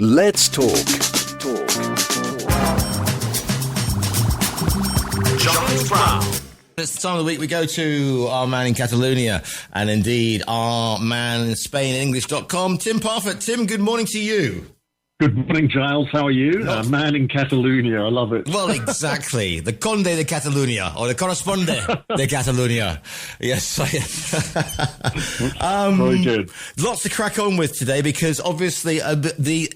Let's talk. Giles Brown. It's the time of the week we go to our man in Catalonia and indeed our man in Spain, English.com, Tim Parfitt. Tim, good morning to you. Good morning, Giles. How are you? Man in Catalonia. I love it. Well, exactly. The Conde de Catalunya, or the Corresponde de Catalunya. Yes, very good. Lots to crack on with today because obviously the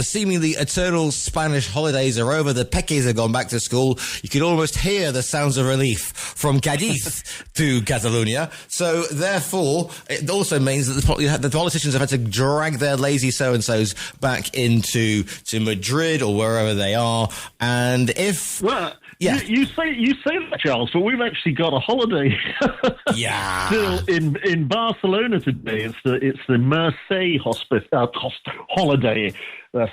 seemingly eternal Spanish holidays are over. The peques have gone back to school. You can almost hear the sounds of relief from Cadiz to Catalonia. So, therefore, it also means that the politicians have had to drag their lazy so-and-sos back into Madrid or wherever they are, and if you say that, Charles, but we've actually got a holiday still in Barcelona today. It's the Mercè holiday.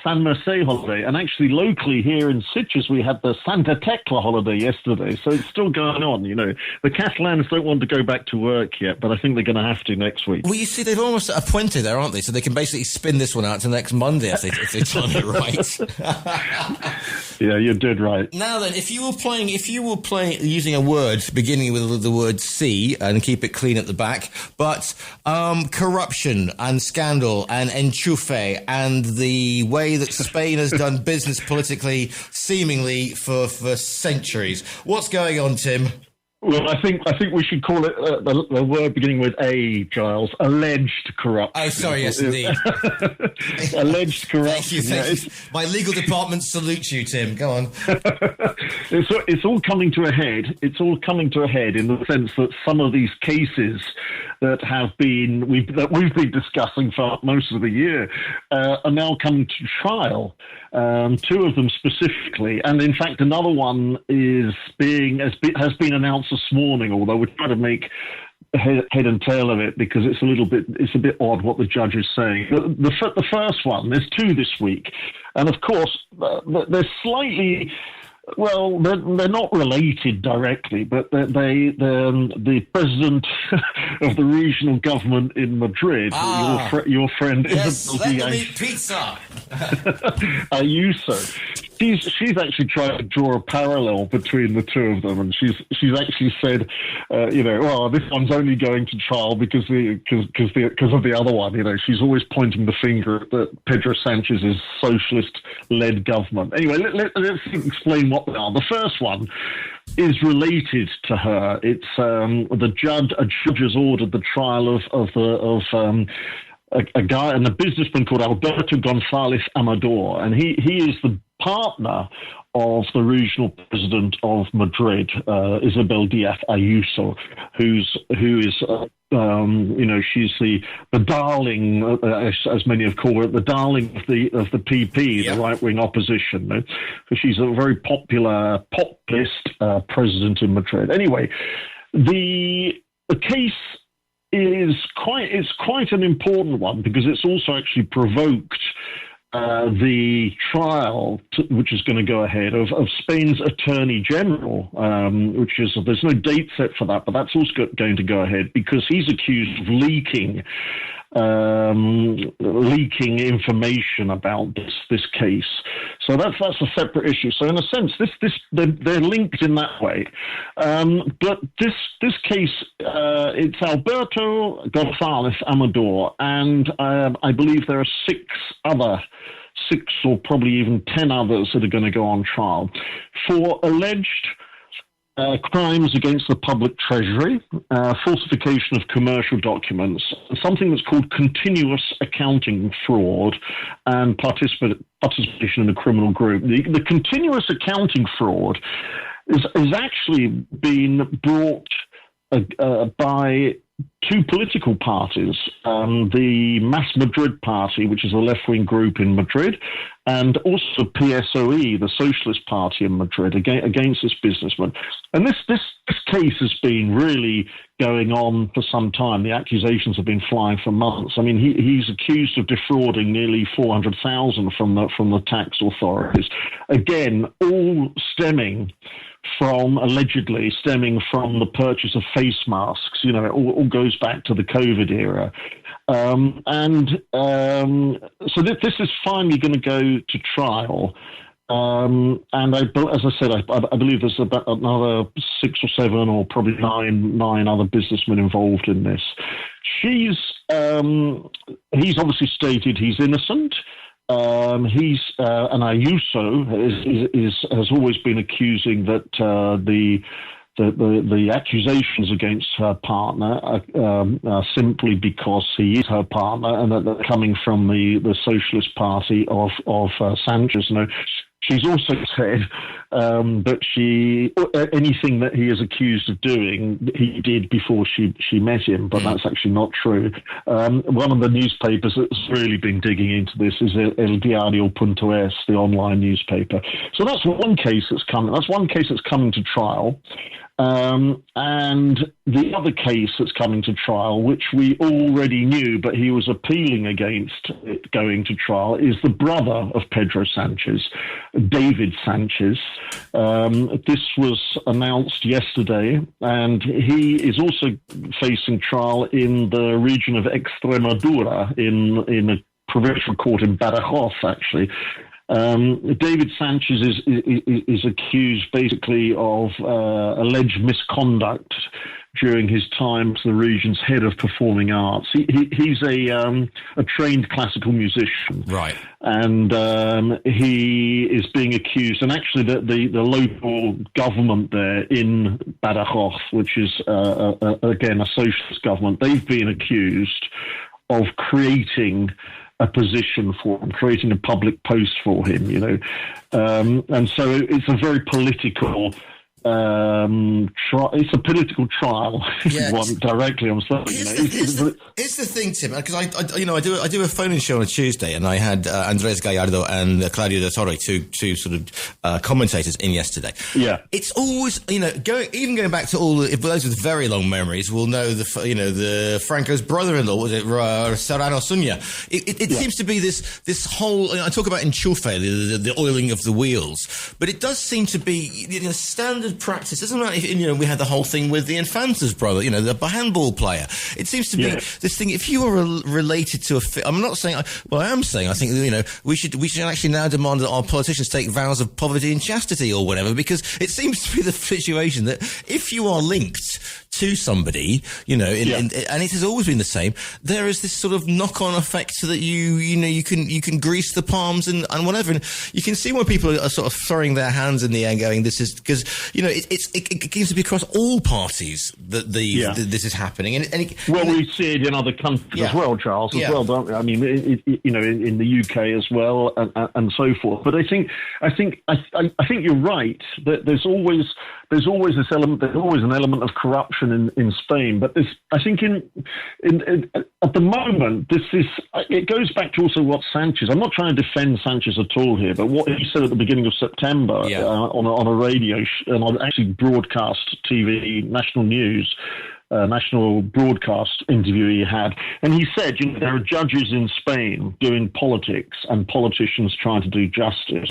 San Mercè holiday, and actually locally here in Sitges we had the Santa Tecla holiday yesterday, so it's still going on. You know, the Catalans don't want to go back to work yet, but I think they're going to have to next week. Well, you see, they've almost appointed there, aren't they? So they can basically spin this one out to next Monday if they time it right. Yeah, you did right. Now then, if you were playing using a word beginning with the word C and keep it clean at the back, but corruption and scandal and enchufe and the way that Spain has done business politically, seemingly for centuries. What's going on, Tim? Well, I think we should call it the word beginning with A, Giles. Alleged corruption. Oh, sorry, yes, indeed. Alleged corruption. Thank you. My legal department salutes you, Tim. Go on. It's all coming to a head. It's all coming to a head in the sense that some of these cases that we've been discussing for most of the year are now coming to trial. Two of them specifically, and in fact another one has been announced this morning. Although we're trying to make head and tail of it because it's a bit odd what the judge is saying. The first one, there's two this week, and of course they're slightly. Well, they're not related directly, but the president of the regional government in Madrid, your friend Isabel Díaz, let them eat pizza. Ayuso. She's actually tried to draw a parallel between the two of them, and she's actually said, this one's only going to trial because of the other one. You know, she's always pointing the finger at Pedro Sanchez's socialist-led government. Anyway, let's explain what they are. The first one is related to her. It's a judge has ordered the trial of a guy and a businessman called Alberto González Amador, and he is the partner of the regional president of Madrid, Isabel Díaz Ayuso, who is she's the darling, as many have called her, the darling of the PP, the right-wing opposition. Because she's a very populist president in Madrid. Anyway, the case is quite an important one because it's also actually provoked the trial, which is going to go ahead, of Spain's Attorney General, there's no date set for that, but that's also going to go ahead because he's accused of leaking information about this case. So that's a separate issue. So in a sense, they're linked in that way. But this case, it's Alberto González Amador, and I believe there are six or probably even 10 others that are going to go on trial for alleged crimes against the public treasury, falsification of commercial documents, something that's called continuous accounting fraud, and participation in a criminal group. The continuous accounting fraud is actually been brought by two political parties, the Mas Madrid Party, which is a left-wing group in Madrid, and also PSOE, the Socialist Party in Madrid, against this businessman. And this case has been really going on for some time. The accusations have been flying for months. I mean, he's accused of defrauding nearly 400,000 from the tax authorities. Again, all allegedly stemming from the purchase of face masks. You know, it all goes back to the COVID era. This is finally going to go to trial. And as I said, I believe there's about another 6 or 7 or probably nine other businessmen involved in this. He's obviously stated he's innocent. And Ayuso has always been accusing that the accusations against her partner are simply because he is her partner, and that they're coming from the Socialist Party of Sanchez. No, she's also said that anything that he is accused of doing, he did before she met him, but that's actually not true. One of the newspapers that's really been digging into this is El Diario.es, the online newspaper. So that's one case that's coming. That's one case that's coming to trial. And the other case that's coming to trial, which we already knew, but he was appealing against it going to trial, is the brother of Pedro Sanchez, David Sanchez. This was announced yesterday, and he is also facing trial in the region of Extremadura, in a provincial court in Badajoz, actually. David Sanchez is accused basically of alleged misconduct during his time as the region's head of performing arts. He's a trained classical musician, right? And he is being accused, and actually the local government there in Badajoz, which is again a socialist government, they've been accused of creating a position for him, creating a public post for him, and so it's a very political. It's a political trial. If you want directly on something. It's the thing, Tim, because I do a phone-in show on a Tuesday, and I had Andres Gallardo and Claudio de Torre, two sort of commentators in yesterday. Yeah, it's always going back to all if those with very long memories will know the Franco's brother-in-law, was it Serrano Suña? It seems to be this whole. I talk about enchufe, the oiling of the wheels, but it does seem to be standard practice. Doesn't matter if we had the whole thing with the Infanta's brother, the handball player. It seems to be this thing. If you are related to I'm not saying. Well, I am saying. I think we should actually now demand that our politicians take vows of poverty and chastity or whatever, because it seems to be the situation that if you are linked to somebody, and it has always been the same, there is this sort of knock-on effect so that you can grease the palms and whatever, and you can see when people are sort of throwing their hands in the air going, this is because it seems to be across all parties that this is happening, we see it in other countries as well, Charles, as well, don't we? I mean, in the UK as well, and so forth. But I think you're right that there's always this element. There's always an element of corruption in Spain. But I think at the moment, it goes back to also what Sanchez. I'm not trying to defend Sanchez at all here, but what he said at the beginning of September on a radio and on actually broadcast TV, national news. National broadcast interview he had, and he said, there are judges in Spain doing politics and politicians trying to do justice.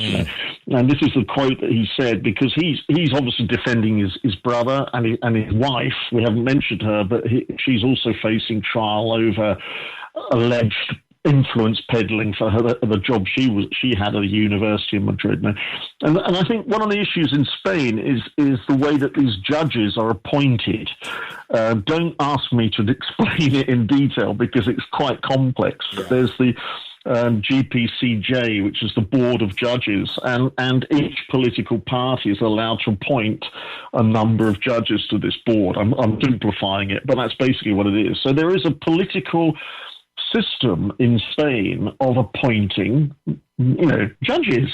And this is the quote that he said, because he's obviously defending his brother and his wife. We haven't mentioned her, but she's also facing trial over alleged influence peddling for her, the job she had at a university in Madrid. And I think one of the issues in Spain is the way that these judges are appointed. Don't ask me to explain it in detail because it's quite complex. But there's the GPCJ, which is the board of judges, and each political party is allowed to appoint a number of judges to this board. I'm simplifying it, but that's basically what it is. So there is a political system in Spain of appointing, judges,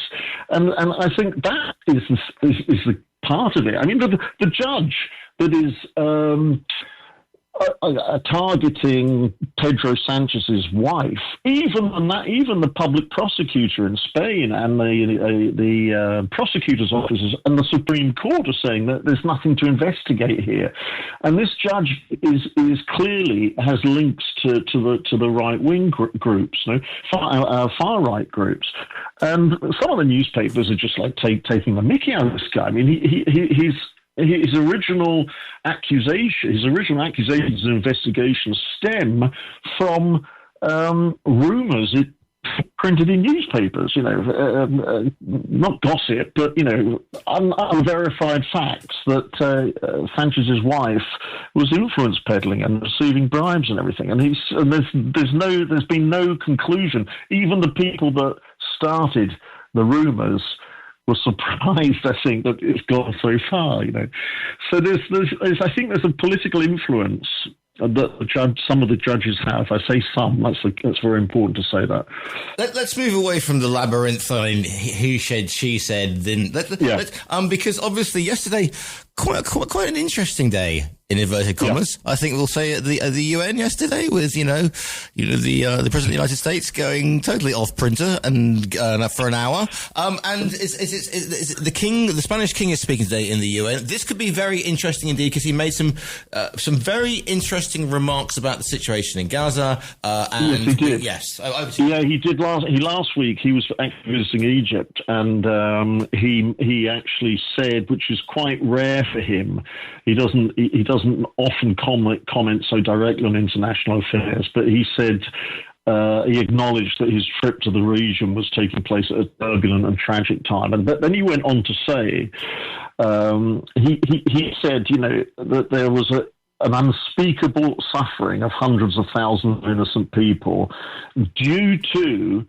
and I think that is the part of it. I mean, the judge that is targeting Pedro Sanchez's wife, even the public prosecutor in Spain and the prosecutor's officers and the Supreme Court are saying that there's nothing to investigate here, and this judge is clearly has links to the right wing groups, far right groups, and some of the newspapers are just like taking the mickey out of this guy. I mean, his original accusations and investigations stem from rumours printed in newspapers, not gossip, but, unverified facts that Sanchez's wife was influence peddling and receiving bribes and everything. And there's been no conclusion. Even the people that started the rumours were surprised, I think, that it's gone so far, So I think there's a political influence that some of the judges have. I say some. That's very important to say that. Let's move away from the labyrinthine who said, she said. Then, because obviously yesterday, quite an interesting day in inverted commas. Yeah. I think we'll say at the UN yesterday with the President of the United States going totally off printer and for an hour. And is the Spanish King is speaking today in the UN. This could be very interesting indeed because he made some very interesting remarks about the situation in Gaza. Yes, he did. Yes, he did. Last week he was actually visiting Egypt, and he actually said, which is quite rare for him. He doesn't often comment so directly on international affairs, but he said he acknowledged that his trip to the region was taking place at a turbulent and tragic time. But then he went on to say, he said, that there was an unspeakable suffering of hundreds of thousands of innocent people due to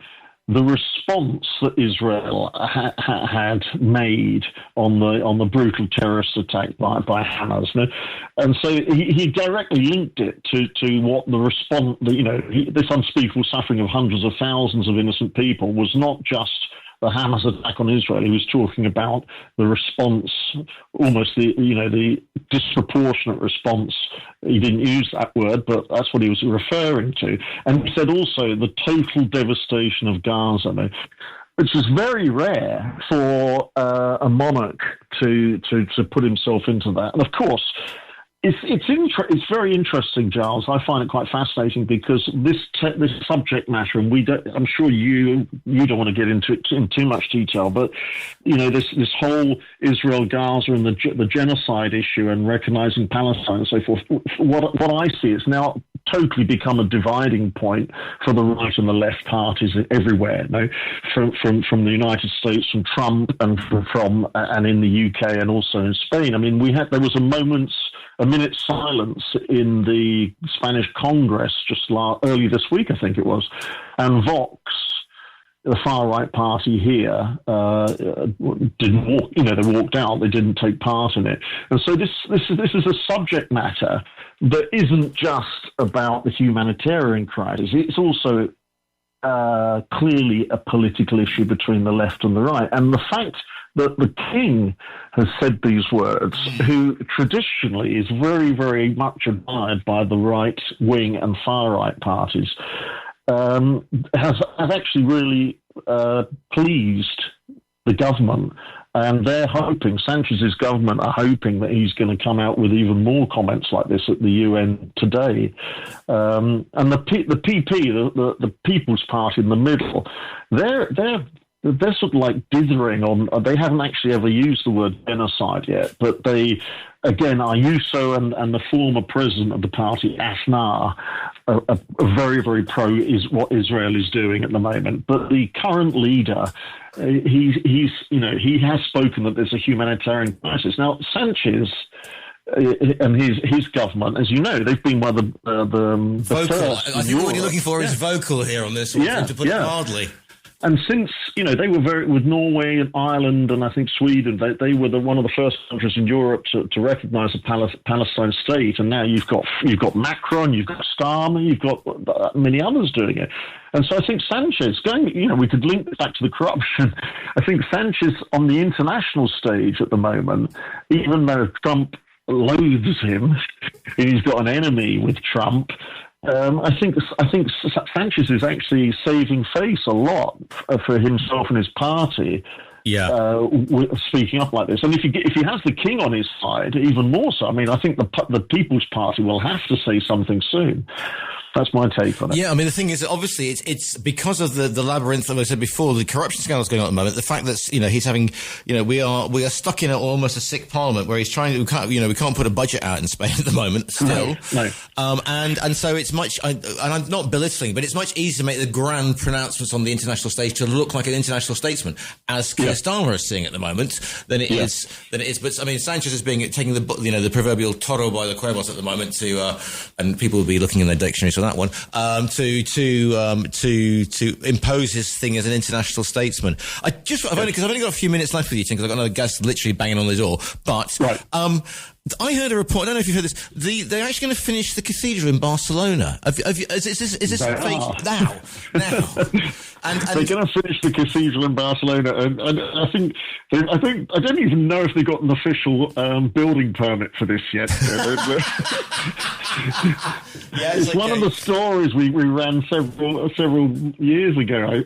the response that Israel had made on the brutal terrorist attack by Hamas, and so he directly linked it to what the response, this unspeakable suffering of hundreds of thousands of innocent people was not just the Hamas attack on Israel. He was talking about the response, almost the disproportionate response. He didn't use that word, but that's what he was referring to. And he said also the total devastation of Gaza, which is very rare for a monarch to put himself into that. And of course, it's very interesting, Giles. I find it quite fascinating because this subject matter, and I'm sure you don't want to get into it in too much detail, but this whole Israel, Gaza, and the genocide issue, and recognizing Palestine and so forth. What I see is now totally become a dividing point for the right and the left parties everywhere. From the United States, from Trump, and and in the UK, and also in Spain. I mean, there was a minute's silence in the Spanish Congress just early this week, I think it was, and Vox, the far right party here, didn't walk. They walked out. They didn't take part in it. And so this is a subject matter that isn't just about the humanitarian crisis. It's also clearly a political issue between the left and the right. And the fact that the king has said these words, who traditionally is very, very much admired by the right wing and far right parties, has actually really pleased the government. And they're hoping, Sanchez's government are hoping that he's going to come out with even more comments like this at the UN today. And the PP, the People's Party in the middle, they're sort of like dithering on. They haven't actually ever used the word genocide yet, but they, again, Ayuso and the former president of the party, Aznar, are very, very pro is what Israel is doing at the moment. But the current leader, he has spoken that there's a humanitarian crisis. Now, Sanchez and his government, as you know, they've been one of the vocal. First I think what you're looking for is vocal here on this one, to put it mildly. And since, they were with Norway and Ireland and I think Sweden, they were one of the first countries in Europe to recognise a Palestine state. And now you've got Macron, you've got Starmer, you've got many others doing it. And so I think Sanchez, we could link this back to the corruption. I think Sanchez on the international stage at the moment, even though Trump loathes him, he's got an enemy with Trump. I think Sanchez is actually saving face a lot for himself and his party. Speaking up like this, and if he has the king on his side, even more so. I mean, I think the People's Party will have to say something soon. That's my take on it. Yeah, I mean, the thing is, obviously, it's because of the labyrinth, like I said before, the corruption scandals going on at the moment. The fact that he's having, we are stuck in almost a sick parliament where he's trying to, we can't put a budget out in Spain at the moment still. No. And so it's much, and I'm not belittling, but it's much easier to make the grand pronouncements on the international stage to look like an international statesman, as Keir Starmer is seeing at the moment, than it is. But I mean, Sanchez is taking the proverbial toro by the cuervos at the moment to, and people will be looking in their dictionaries for that one, to impose his thing as an international statesman. Because I've only got a few minutes left with you, Tim, because I've got another guest literally banging on the door. But I heard a report. I don't know if you've heard this. They're actually going to finish the cathedral in Barcelona. Is this fake now? And they're going to finish the cathedral in Barcelona, and I think I don't even know if they got an official building permit for this yet. It's one of the stories we ran several years ago.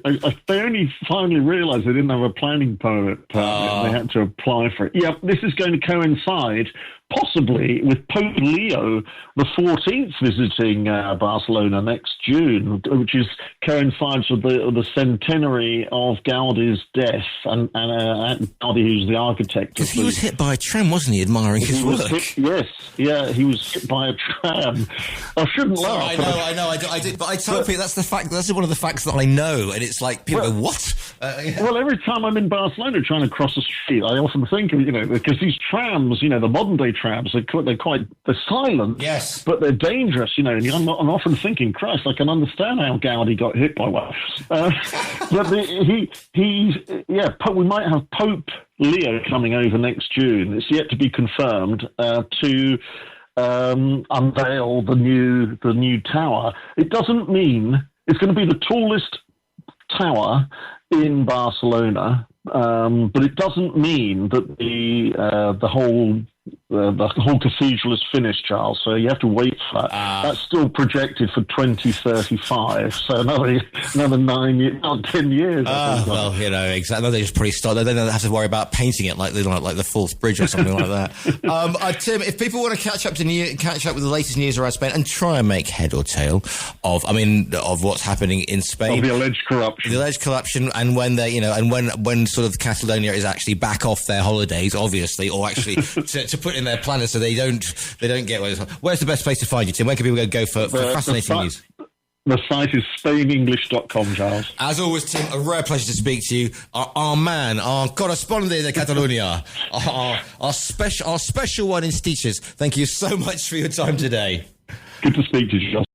They only finally realised they didn't have a planning permit. They had to apply for it. Yeah, this is going to coincide possibly with Pope Leo the 14th visiting Barcelona next June, which coincides with the centenary of Gaudi's death, and Gaudi, who's the architect. Because he was hit by a tram, wasn't he, admiring his work? He was hit by a tram. I shouldn't laugh. I know, I did, but I tell people that's the fact. That's one of the facts that I know, and it's like people go, "What?" Well, every time I'm in Barcelona trying to cross the street, I often think of because these trams, the modern day trams, they're silent, yes, but they're dangerous, and I'm often thinking, Christ, I can understand how Gaudi got hit by one. But we might have Pope Leo coming over next June. It's yet to be confirmed to unveil the new tower. It doesn't mean it's going to be the tallest tower in Barcelona, but it doesn't mean that the whole cathedral is finished, Charles. So you have to wait for that. That's still projected for 2035. So another 9 years, not 10 years. Well, exactly. They just probably start. They don't have to worry about painting it like the Fourth Bridge or something like that. Tim, if people want to catch up with the latest news around Spain and try and make head or tail of what's happening in Spain, of the alleged corruption, and when they, when sort of Catalonia is actually back off their holidays, obviously, or actually to put in their planners so they don't get where's the best place to find you, Tim? Where can people go for fascinating news? The site is SpainEnglish.com, Giles. As always, Tim, a rare pleasure to speak to you. Our man, our correspondent de Catalonia, our special one in Stitches. Thank you so much for your time today. Good to speak to you, Giles.